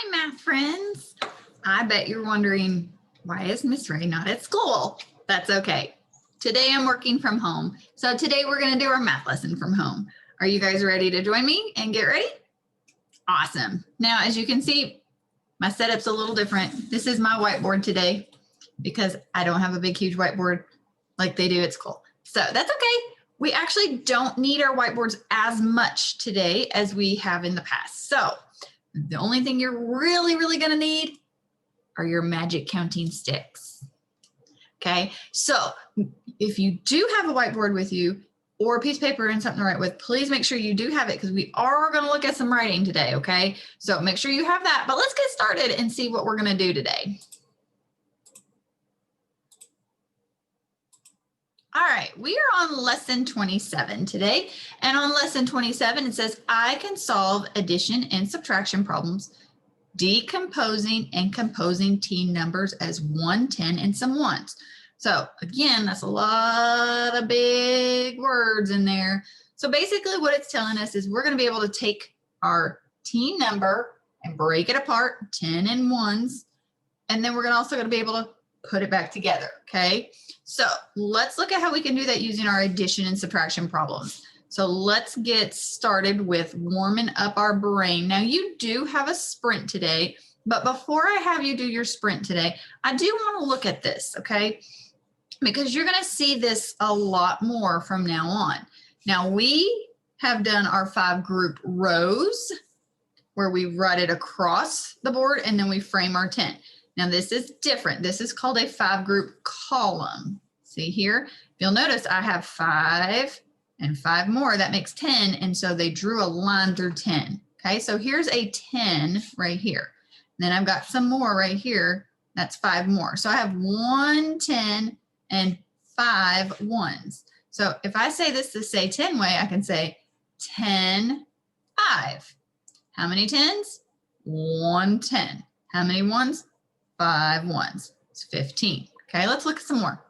Hi, math friends. I bet you're wondering, why is Miss Ray not at school? That's okay. Today I'm working from home. So today we're going to do our math lesson from home. Are you guys ready to join me and get ready? Awesome. Now, as you can see, my setup's a little different. This is my whiteboard today because I don't have a big, huge whiteboard like they do at school. So that's okay. We actually don't need our whiteboards as much today as we have in the past. So the only thing you're really going to need are your magic counting sticks. Okay, so if you do have a whiteboard with you or a piece of paper and something to write with, please make sure you do have it because we are going to look at some writing today, okay? So make sure you have that, but let's get started and see what we're going to do today. All right, we are on lesson 27 today. And on lesson 27, it says, I can solve addition and subtraction problems, decomposing and composing teen numbers as 1, 10, and some ones. So again, that's a lot of big words in there. So basically what it's telling us is we're going to be able to take our teen number and break it apart, 10 and ones, and then we're also going to be able to put it back together, okay? So let's look at how we can do that using our addition and subtraction problems. So let's get started with warming up our brain. Now you do have a sprint today, but before I have you do your sprint today, I do want to look at this, okay? Because you're going to see this a lot more from now on. Now we have done our 5 group rows where we write it across the board and then we frame our 10. Now this is different. This is called a 5 group column. See here, you'll notice I have 5 and 5 more, that makes 10. And so they drew a line through 10. Okay, so here's a 10 right here. And then I've got some more right here. That's 5 more. So I have 1, 10, and 5 ones. So if I say this the say 10 way, I can say 10, 5. How many 10s? 1 10. How many ones? 5 ones. It's 15. Okay, let's look at some more.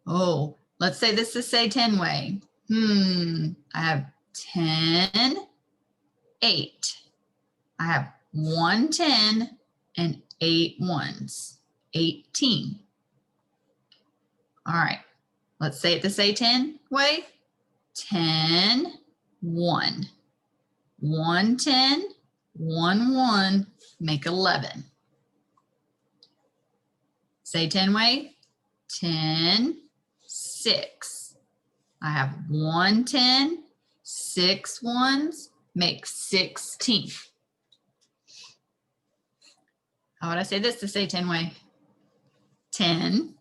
Oh, let's say this the say 10 way. I have 10, 8. I have 1 10 and 8 ones. 18. All right, let's say it the say 10 way. 10, 1. 1 10, 1 1, make 11. Say 10 way. 10, 6. I have 1 10, 6 ones, make 16. How would I say this to say 10 way? 10.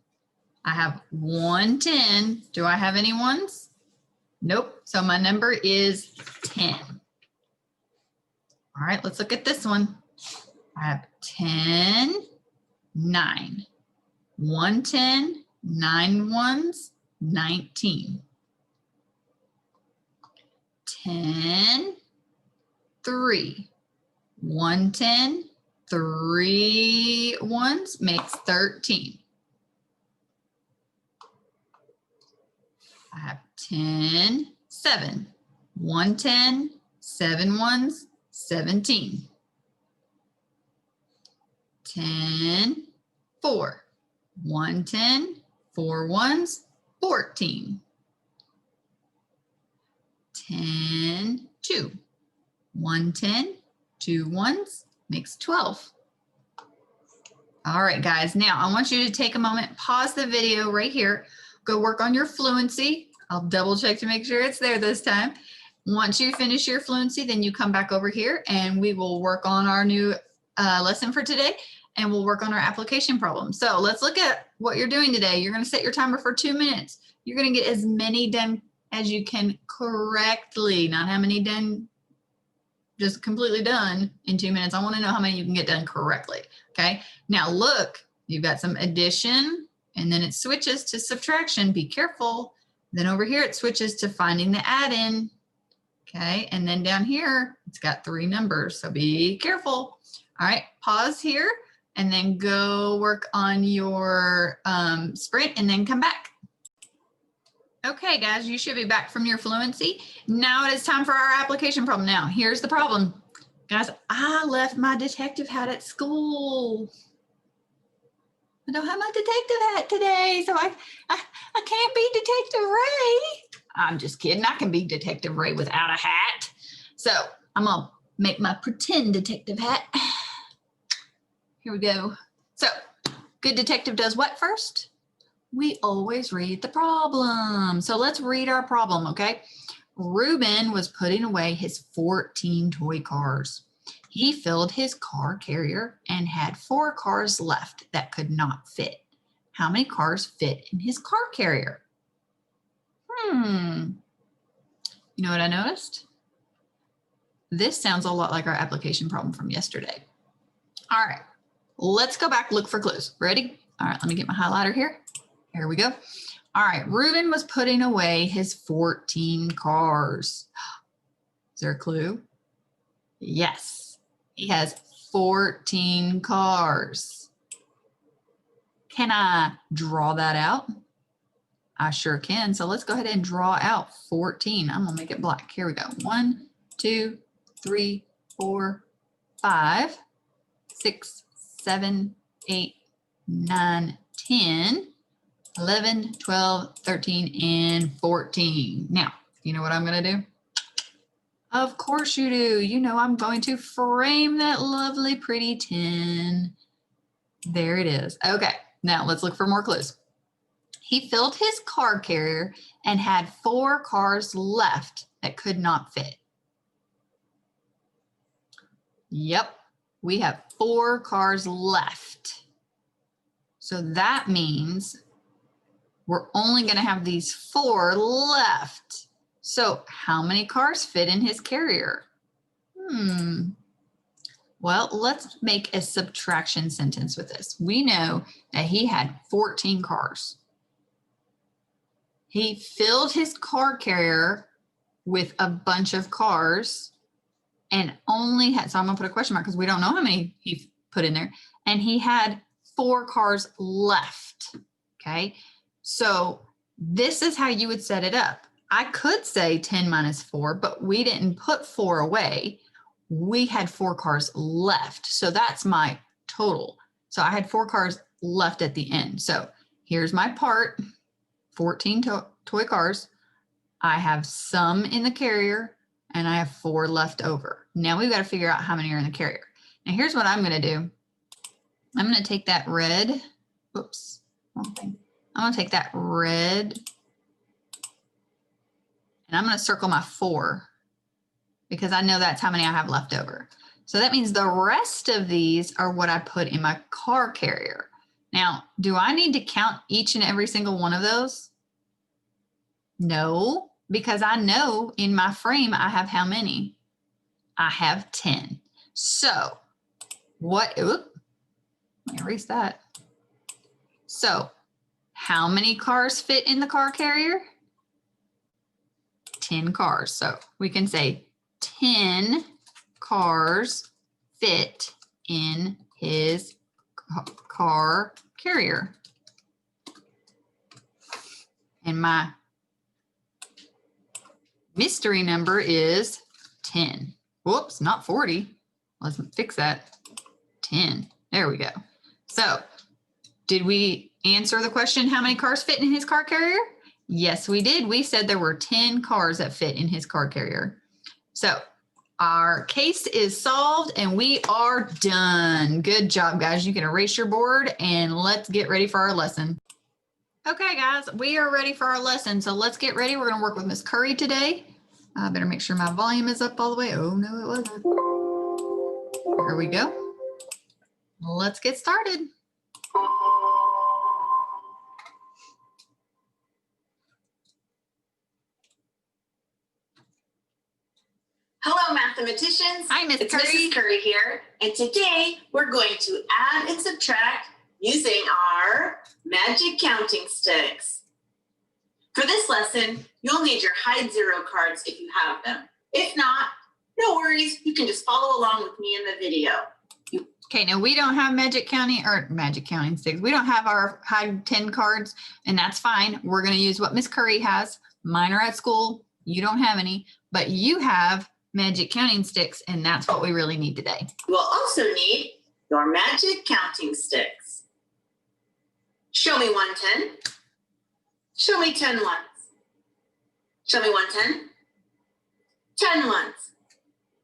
I have 1 10. Do I have any ones? Nope. So my number is 10. All right, let's look at this one. I have 10, 9. 1 10, 9 ones, 19. 10, 3. 1 10, 3 ones makes 13. I have 10, 7. 1 10, 7 ones, 17. 10, 4. 1 10, 4 ones, 14. 10, 2. 1 10, 2 ones makes 12. All right, guys, now I want you to take a moment, pause the video right here, go work on your fluency. I'll double check to make sure it's there this time. Once you finish your fluency, then you come back over here and we will work on our new lesson for today. And we'll work on our application problem. So let's look at what you're doing today. You're going to set your timer for 2 minutes. You're going to get as many done as you can correctly, not how many done, just completely done in 2 minutes. I want to know how many you can get done correctly. Okay. Now look, you've got some addition and then it switches to subtraction. Be careful. Then over here, it switches to finding the add-in. Okay. And then down here, it's got 3 numbers. So be careful. All right. Pause here. And then go work on your sprint and then come back. Okay, guys, you should be back from your fluency. Now it is time for our application problem. Now, here's the problem. Guys, I left my detective hat at school. I don't have my detective hat today, so I can't be Detective Ray. I'm just kidding. I can be Detective Ray without a hat. So I'm going to make my pretend detective hat. Here we go. So good detective does what first? We always read the problem. So let's read our problem, okay? Reuben was putting away his 14 toy cars. He filled his car carrier and had 4 cars left that could not fit. How many cars fit in his car carrier? You know what I noticed? This sounds a lot like our application problem from yesterday. All right, let's go back, look for clues. Ready? All right, let me get my highlighter here. Here we go. All right, Reuben was putting away his 14 cars. Is there a clue? Yes, he has 14 cars. Can I draw that out? I sure can. So let's go ahead and draw out 14. I'm gonna make it black. Here we go. 1, 2, 3, 4, 5, 6, 7, 8, 9, 10, 11, 12, 13, and 14. Now, you know what I'm gonna do? Of course you do. You know I'm going to frame that lovely pretty 10. There it is. Okay, now let's look for more clues. He filled his car carrier and had 4 cars left that could not fit. Yep, we have 4 cars left. So that means we're only going to have these 4 left. So how many cars fit in his carrier? Well, let's make a subtraction sentence with this. We know that he had 14 cars. He filled his car carrier with a bunch of cars and only had, so I'm gonna put a question mark because we don't know how many he put in there, and he had 4 cars left, okay? So this is how you would set it up. I could say 10 minus 4, but we didn't put 4 away. We had 4 cars left. So that's my total. So I had 4 cars left at the end. So here's my part, 14 toy cars. I have some in the carrier and I have 4 left over. Now we've got to figure out how many are in the carrier. Now here's what I'm going to do. I'm going to take that red, whoops, wrong thing. I'm going to take that red and I'm going to circle my 4 because I know that's how many I have left over. So that means the rest of these are what I put in my car carrier. Now, do I need to count each and every single one of those? No, because I know in my frame I have how many? I have 10. So what, let me erase that. So how many cars fit in the car carrier? 10 cars. So we can say 10 cars fit in his car carrier. And my mystery number is 10. Whoops, not 40. Let's fix that. 10. There we go. So did we answer the question, how many cars fit in his car carrier? Yes, we did. We said there were 10 cars that fit in his car carrier. So our case is solved and we are done. Good job, guys. You can erase your board and let's get ready for our lesson. Okay, guys, we are ready for our lesson. So let's get ready. We're going to work with Miss Curry today. I better make sure my volume is up all the way. Oh, no, it wasn't. Here we go. Let's get started. Hello, mathematicians. Hi, Miss Curry. It's Mrs. Curry here. And today we're going to add and subtract using our magic counting sticks. For this lesson, you'll need your hide zero cards if you have them. If not, no worries. You can just follow along with me in the video. Okay, now we don't have magic counting sticks. We don't have our hide 10 cards, and that's fine. We're going to use what Miss Curry has. Mine are at school. You don't have any, but you have magic counting sticks, and that's what we really need today. We'll also need your magic counting sticks. Show me 110. Show me 10 ones. Show me 110. 10 ones.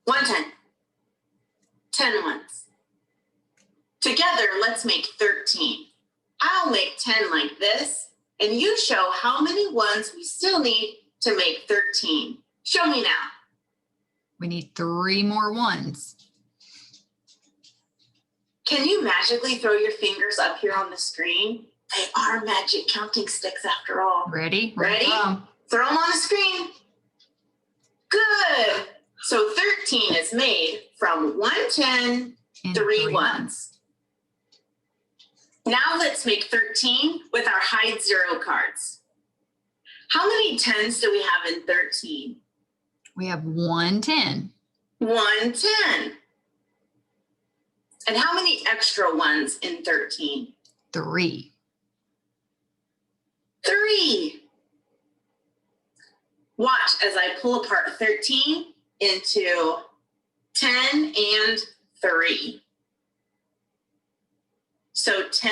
110. 10 ones. Together, let's make 13. I'll make 10 like this, and you show how many ones we still need to make 13. Show me now. We need 3 more ones. Can you magically throw your fingers up here on the screen? They are magic counting sticks after all. Ready? Ready? Throw them on the screen. Good. So 13 is made from 110, And 3 ones. Now let's make 13 with our hide 0 cards. How many 10s do we have in 13? We have 110. 110. And how many extra ones in 13? 3. 3. Watch as I pull apart 13 into 10 and 3. So 10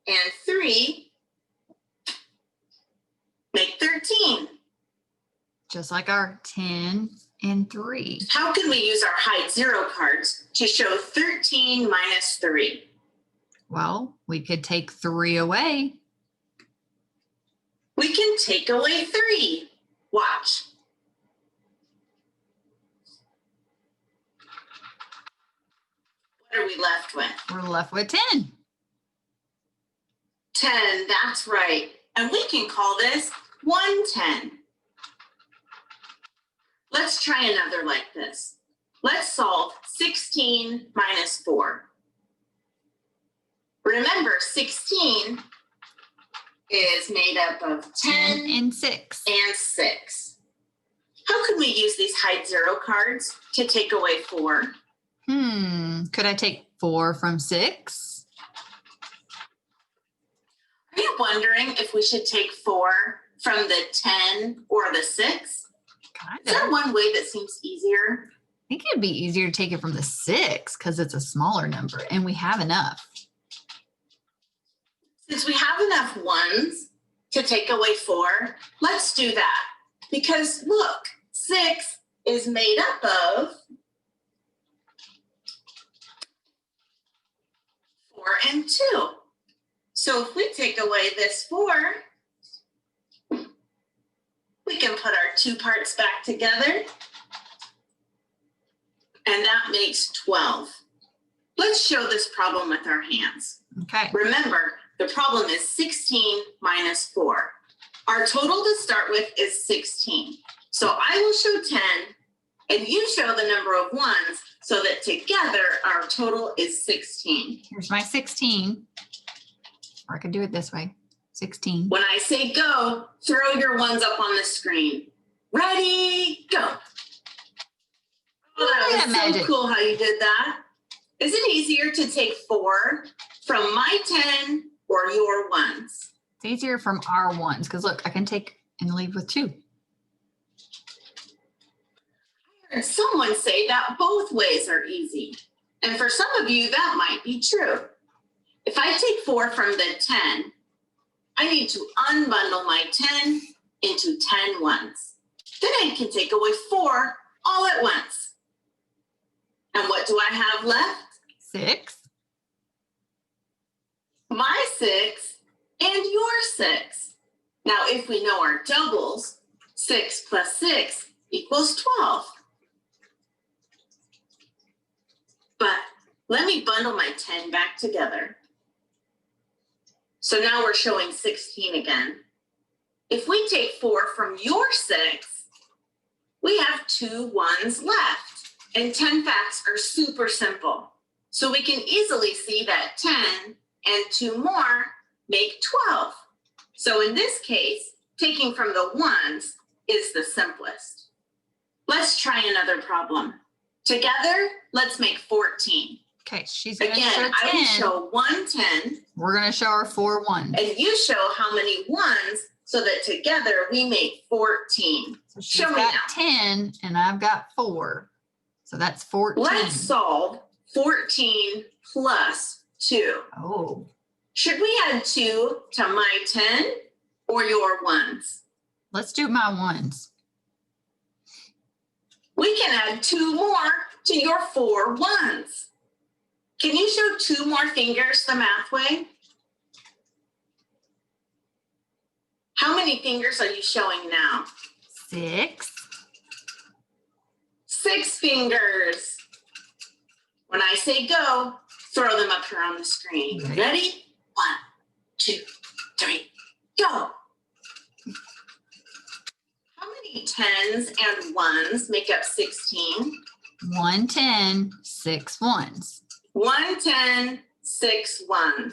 and 3 make 13. Just like our 10 and 3. How can we use our hide 0 cards to show 13 minus 3? Well, we could take 3 away. We can take away 3. Watch. What are we left with? We're left with 10. 10, that's right. And we can call this 110. Let's try another like this. Let's solve 16 minus 4. Remember, 16 is made up of 10 and 6. and 6. How can we use these hide 0 cards to take away 4? Could I take 4 from 6? Are you wondering if we should take 4 from the 10 or the 6? Kind Is there of. one way that seems easier? I think it'd be easier to take it from the 6 because it's a smaller number and we have enough. Since we have enough ones to take away 4, let's do that. Because look, 6 is made up of 4 and 2. So if we take away this 4, we can put our 2 parts back together. And that makes 12. Let's show this problem with our hands. Okay. Remember, the problem is 16 minus 4. Our total to start with is 16. So I will show 10, and you show the number of ones so that together our total is 16. Here's my 16. Or I could do it this way. 16. When I say go, throw your ones up on the screen. Ready, go. Oh, that was so magic. cool how you did that. Is it easier to take 4 from my 10 or your ones? It's easier from our ones because look, I can take and leave with 2. I heard someone say that both ways are easy. And for some of you, that might be true. If I take 4 from the 10, I need to unbundle my 10 into 10 ones. Then I can take away 4 all at once. And what do I have left? 6. My 6 and your 6. Now, if we know our doubles, 6 plus 6 equals 12. But let me bundle my 10 back together. So now we're showing 16 again. If we take 4 from your 6, we have 2 ones left. And 10 facts are super simple. So we can easily see that 10 and 2 more make 12. So in this case, taking from the ones is the simplest. Let's try another problem. Together, let's make 14. Okay, she's going to Again, show I 10. will show 110, We're going to show our 4 ones. and you show how many ones so that together we make 14. So she's Show me got now. 10 and I've got 4. So that's 14. Let's solve 14 plus 2. Oh, Should we add 2 to my 10 or your ones? let's do my ones. We can add 2 more to your 4 ones. Can you show 2 more fingers the math way? How many fingers are you showing now? 6. 6 fingers. When I say go, throw them up here on the screen. Right. Ready? 1, 2, 3, go. How many 10s and 1s make up 16? 1 10, 6 ones. 1 10, 6 1s.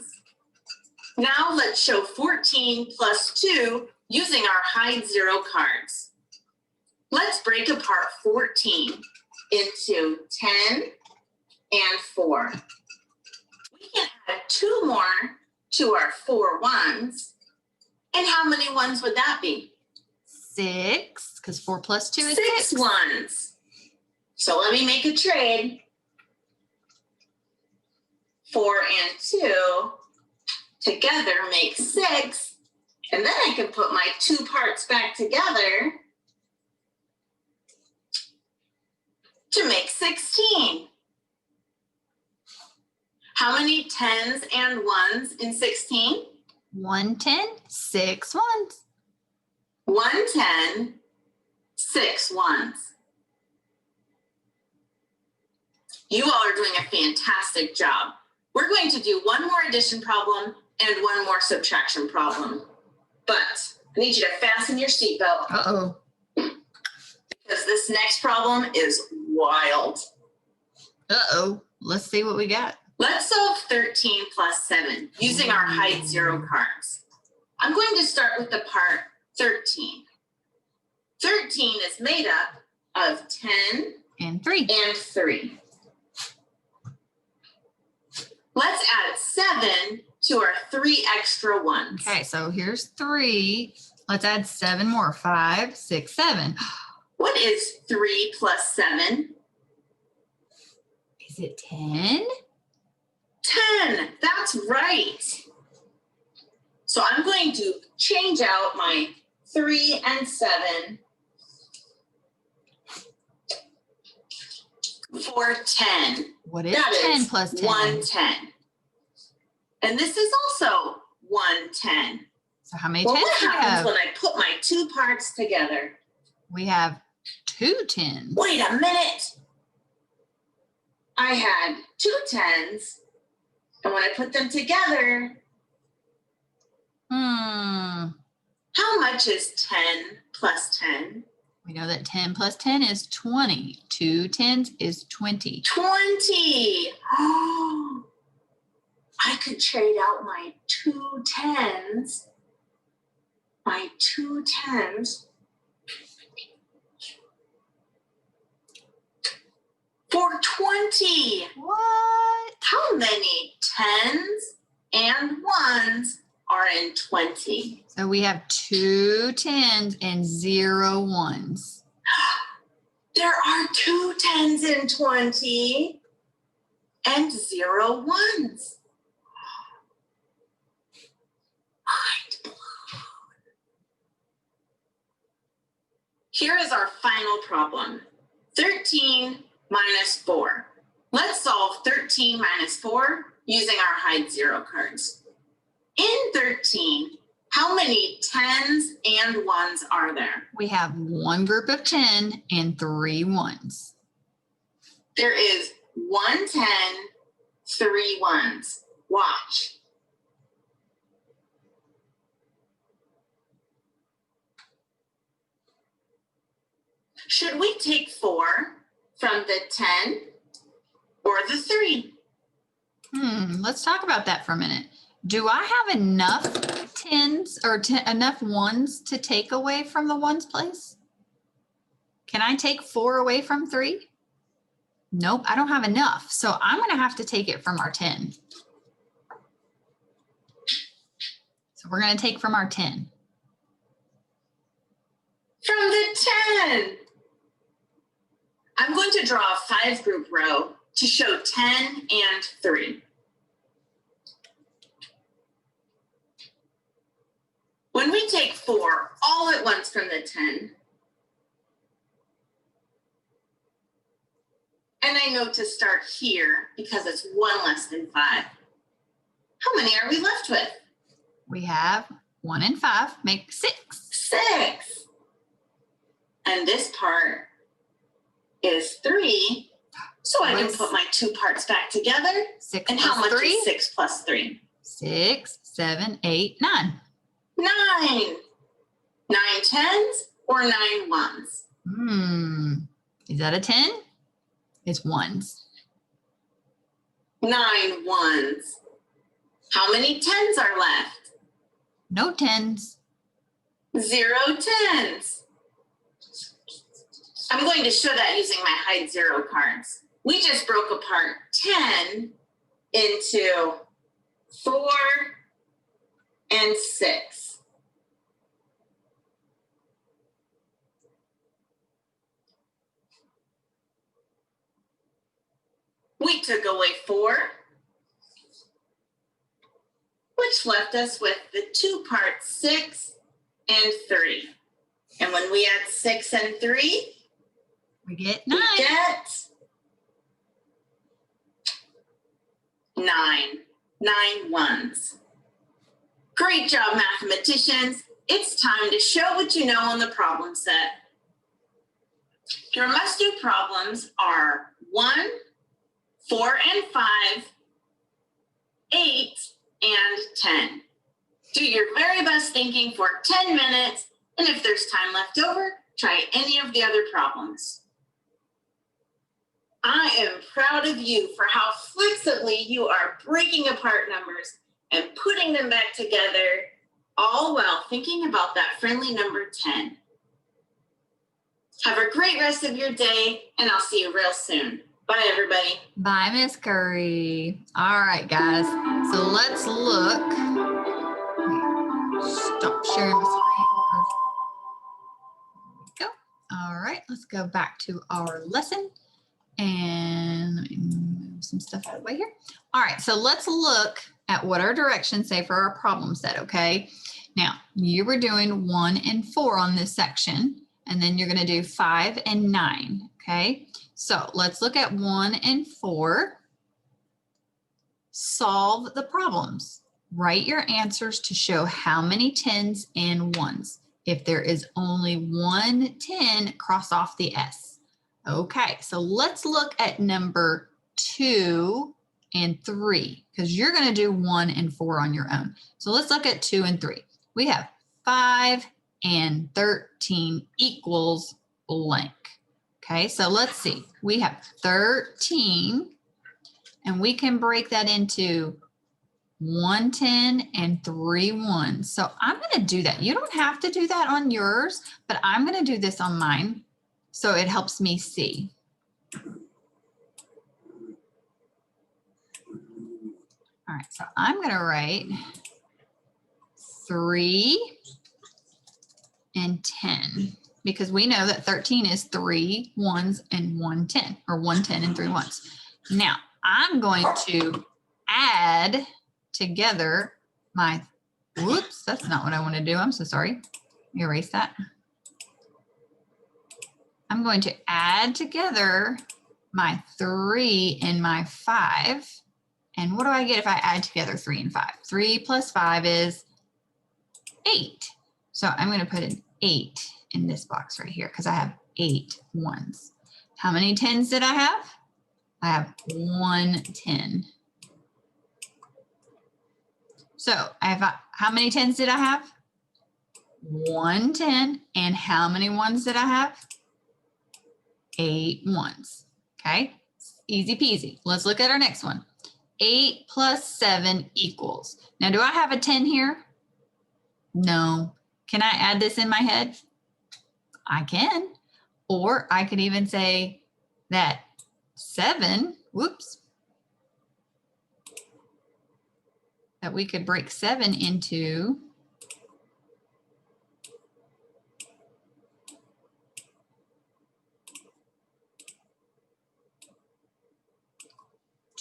Now let's show 14 plus 2 using our hide 0 cards. Let's break apart 14 into 10 and 4. We can add 2 more to our 4 1s. And how many 1s would that be? 6, because 4 plus 2 is 6 6. 1s. So let me make a trade. 4 and 2 together make 6. And then I can put my 2 parts back together to make 16. How many 10s and 1s in 16? 1 10, 6 ones. 1 10, 6 1s. You all are doing a fantastic job. We're going to do one more addition problem and one more subtraction problem. But I need you to fasten your seatbelt Uh-oh. because this next problem is wild. Uh-oh. Let's see what we got. Let's solve 13 plus 7 using our hide 0 cards. I'm going to start with the part 13. 13 is made up of 10 And 3. and 3. Let's add 7 to our 3 extra ones. Okay, so here's 3. Let's add 7 more. 5, 6, 7. What is 3 plus 7? Is it 10? 10. That's right. So I'm going to change out my 3 and 7 for 10. What is That 10 is plus 10? 110. And this is also 110. So how many Well, 10s what do we happens have? when I put my 2 parts together? We have 2 10s. Wait a minute. I had 2 10s, and when I put them together, how much is 10 plus 10? We know that 10 plus 10 is 20. 2 10s is 20. 20. Oh, I could trade out my 2 10s, for 20. What? How many 10s and 1s are in 20? So we have 2 10s and 0 1s. There are 2 10s in 20 and 0 1s. Mind blown. Here is our final problem. 13 minus 4. Let's solve 13 minus 4 using our hide 0 cards. In 13, how many 10s and 1s are there? We have 1 group of 10 and 3 1s. There is 1 10, 3 1s. Watch. Should we take 4 from the 10 or the 3? Let's talk about that for a minute. Do I have enough 10s or enough 1s to take away from the 1s place? Can I take 4 away from 3? Nope, I don't have enough. So I'm going to have to take it from our 10. So we're going to take from our 10. from the 10. I'm going to draw a 5-group row to show 10 and 3. When we take 4 all at once from the 10, and I know to start here because it's 1 less than 5, how many are we left with? We have 1 and 5 make 6. 6. And this part is 3. So I can put my 2 parts back together. 6 and plus how much 3? is 6 plus 3? 6, 7, 8, 9. 9. 9 tens or 9 ones? Is that a 10? It's ones. 9 ones. How many tens are left? No 10s. 0 tens. I'm going to show that using my hide 0 cards. We just broke apart 10 into 4 and 6. We took away 4, which left us with the 2 parts 6 and 3. And when we add 6 and 3, We get 9. we get 9. 9 ones. Great job, mathematicians. It's time to show what you know on the problem set. Your must-do problems are 1, 4 and 5, 8, and 10. Do your very best thinking for 10 minutes, and if there's time left over, try any of the other problems. I am proud of you for how flexibly you are breaking apart numbers and putting them back together, all while thinking about that friendly number 10. Have a great rest of your day, and I'll see you real soon. Bye, everybody. Bye, Miss Curry. All right, guys. So let's look. Stop sharing my screen. There we go. All right, let's go back to our lesson. And let me move some stuff out of the way here. All right, so let's look at what our directions say for our problem set, okay? Now, you were doing 1 and 4 on this section, and then you're gonna do 5 and 9, okay? So let's look at 1 and 4. Solve the problems. Write your answers to show how many 10s and 1s. If there is only one 10, cross off the S. Okay, so let's look at number 2 and 3, because you're going to do 1 and 4 on your own. So let's look at 2 and 3. We have 5 and 13 equals blank. Okay, so let's see. We have 13, and we can break that into 1 10 and 3 1s. So I'm going to do that. You don't have to do that on yours, but I'm going to do this on mine so it helps me see. All right, so I'm going to write 3 and 10 because we know that 13 is 3 1s and 1 10, or 1 10 and 3 1s. Now, I'm going to add together my, whoops, that's not what I want to do. I'm so sorry. Erase that. I'm going to add together my 3 and my 5. And what do I get if I add together 3 and 5? 3 plus 5 is 8. So I'm going to put an 8 in this box right here because I have 8 1s. How many 10s did I have? I have 1 10. So I have, how many 10s did I have? 1 10. And how many 1s did I have? 8 1s. Okay, easy peasy. Let's look at our next one. 8 plus 7 equals. Now, do I have a 10 here? No. Can I add this in my head? I can. Or I could even say that 7, whoops, that we could break 7 into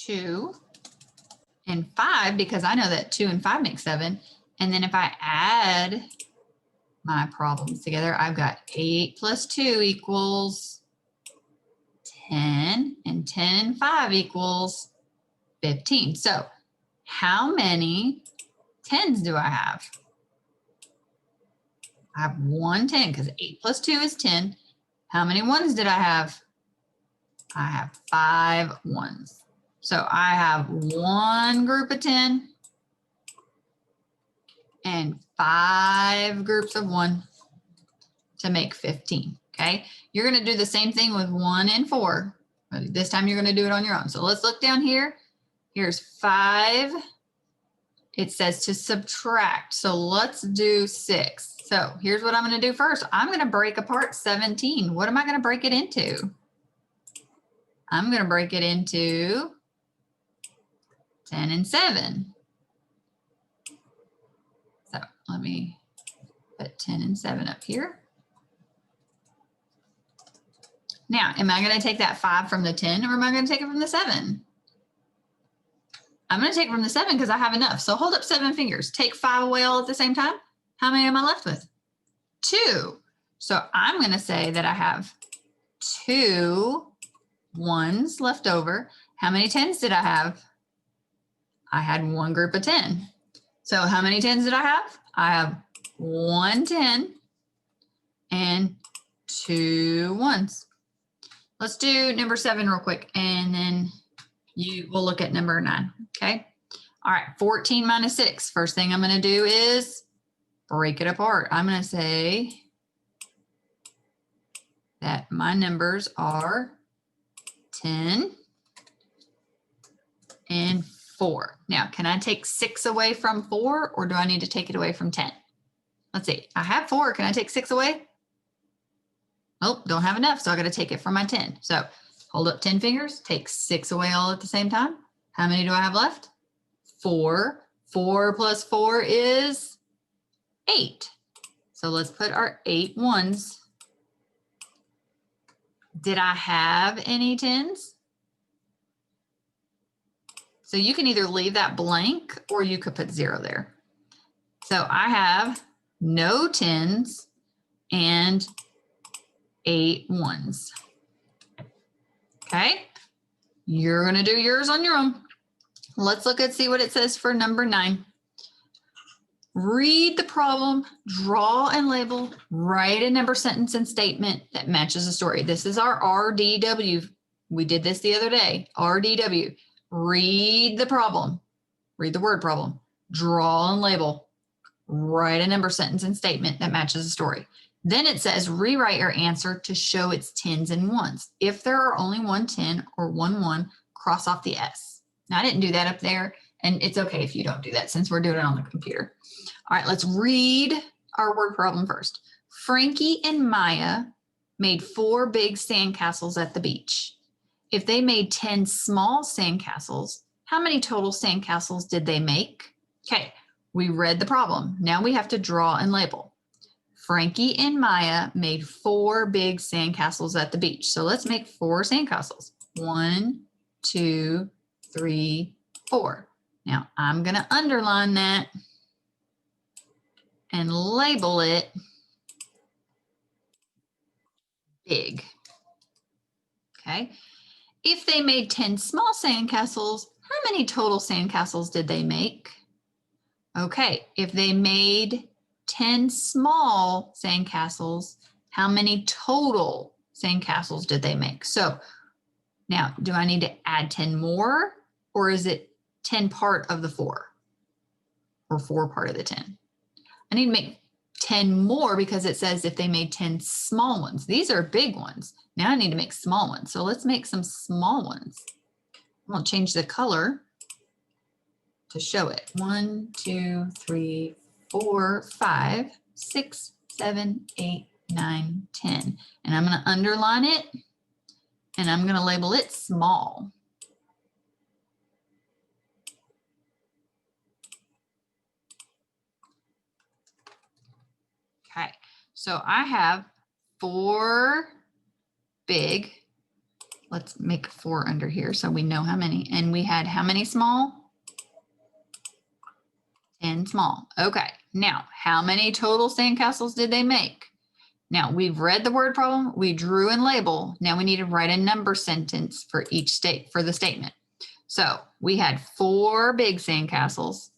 2, and 5, because I know that 2 and 5 make 7. And then if I add my problems together, I've got 8 plus 2 equals 10, and 10 and 5 equals 15. So how many 10s do I have? I have 1 10 because 8 plus 2 is 10. How many ones did I have? I have 5 ones. So I have one group of 10 and 5 groups of 1 to make 15. Okay, you're going to do the same thing with 1 and 4, but this time you're going to do it on your own. So let's look down here. Here's 5. It says to subtract. So let's do 6. So here's what I'm going to do first. I'm going to break apart 17. What am I going to break it into? I'm going to break it into 10 and 7. So let me put 10 and 7 up here. Now, am I going to take that 5 from the 10 or am I going to take it from the 7? I'm going to take it from the 7 because I have enough. So hold up 7 fingers. Take 5 away all at the same time. How many am I left with? 2. So I'm going to say that I have 2 1s left over. How many 10s did I have? I had one group of 10. So how many 10s did I have? I have 1 10 and 2 1s. Let's do number 7 real quick, and then we'll look at number 9. Okay. All right. 14 minus 6. First thing I'm going to do is break it apart. I'm going to say that my numbers are 10 and 4. Now, can I take 6 away from 4, or do I need to take it away from 10? Let's see. I have 4. Can I take 6 away? Oh, don't have enough, so I got to take it from my 10. So hold up 10 fingers, take 6 away all at the same time. How many do I have left? 4. 4 plus 4 is 8. So let's put our 8 1s. Did I have any 10s? So you can either leave that blank or you could put 0 there. So I have no 10s and 8 1s. Okay, you're going to do yours on your own. Let's look and see what it says for number 9. Read the problem, draw and label, write a number, sentence, and statement that matches the story. This is our RDW. We did this the other day. RDW. Read the problem. Read the word problem. Draw and label. Write a number, sentence, and statement that matches the story. Then it says rewrite your answer to show its 10s and 1s. If there are only 1 10 or 1 1, cross off the S. Now, I didn't do that up there, and it's okay if you don't do that since we're doing it on the computer. All right, let's read our word problem first. Frankie and Maya made 4 big sandcastles at the beach. If they made 10 small sandcastles, how many total sandcastles did they make? Okay, we read the problem. Now we have to draw and label. Frankie and Maya made 4 big sandcastles at the beach. So let's make 4 sandcastles. 1, 2, 3, 4. Now I'm going to underline that and label it big. Okay. If they made 10 small sandcastles, how many total sandcastles did they make? Okay. If they made 10 small sandcastles, how many total sandcastles did they make? So now, do I need to add 10 more, or is it 10 part of the 4 or 4 part of the 10? I need to make 10 more because it says if they made 10 small ones. These are big ones. Now I need to make small ones. So let's make some small ones. I'm going to change the color to show it. 1, 2, 3, 4, 5, 6, 7, 8, 9, 10. And I'm going to underline it, and I'm going to label it small. Okay, so I have 4 big. let's make 4 under here so we know how many. And we had how many small? 10 small. Okay, now how many total sandcastles did they make? Now we've read the word problem, we drew and label. Now we need to write a number sentence for each for the statement. So we had 4 big sandcastles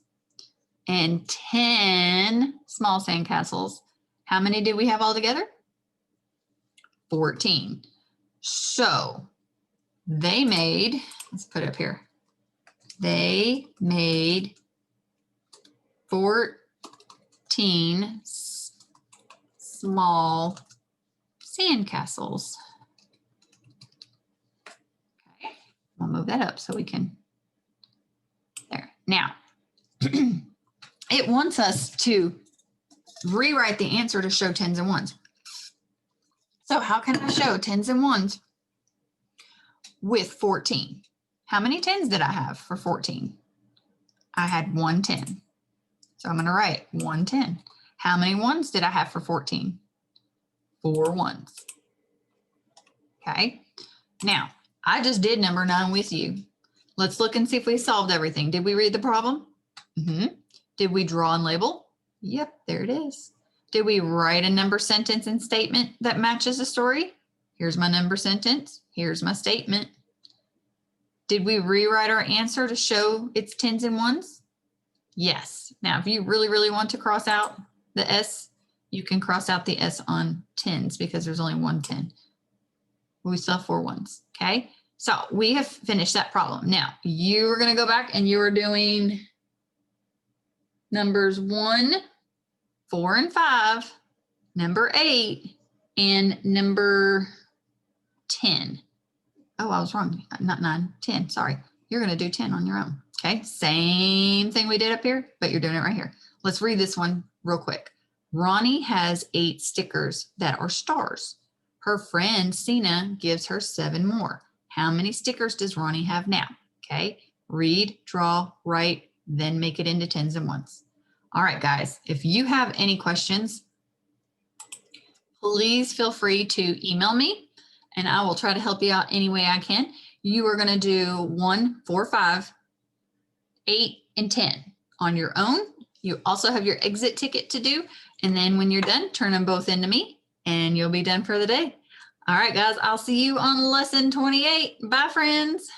and 10 small sandcastles. How many did we have all together? 14. So they made, let's put it up here. They made 14 small sandcastles. Okay, I'll move that up so we can, there. Now, it wants us to rewrite the answer to show tens and ones. So how can I show tens and ones with 14? How many tens did I have for 14? I had 1 10. So I'm going to write 1 10. How many ones did I have for 14? 4 ones. Okay. Now, I just did number 9 with you. Let's look and see if we solved everything. Did we read the problem? Did we draw and label? Yep, there it is. Did we write a number sentence and statement that matches the story? Here's my number sentence. Here's my statement. Did we rewrite our answer to show it's tens and ones? Yes. Now, if you really, really want to cross out the S, you can cross out the S on tens because there's only 1 10. We still have 4 ones. Okay. So we have finished that problem. Now you are going to go back and you are doing numbers 1, 4, and 5, number 8, and number 10. Oh, I was wrong. Not 9, 10. Sorry. You're going to do 10 on your own. Okay. Same thing we did up here, but you're doing it right here. Let's read this one real quick. Ronnie has 8 stickers that are stars. Her friend Sina gives her 7 more. How many stickers does Ronnie have now? Okay. Read, draw, write, then make it into tens and ones. All right, guys, if you have any questions, please feel free to email me and I will try to help you out any way I can. You are going to do 1, 4, 5, 8, and 10 on your own. You also have your exit ticket to do. And then when you're done, turn them both into me and you'll be done for the day. All right, guys, I'll see you on lesson 28. Bye, friends.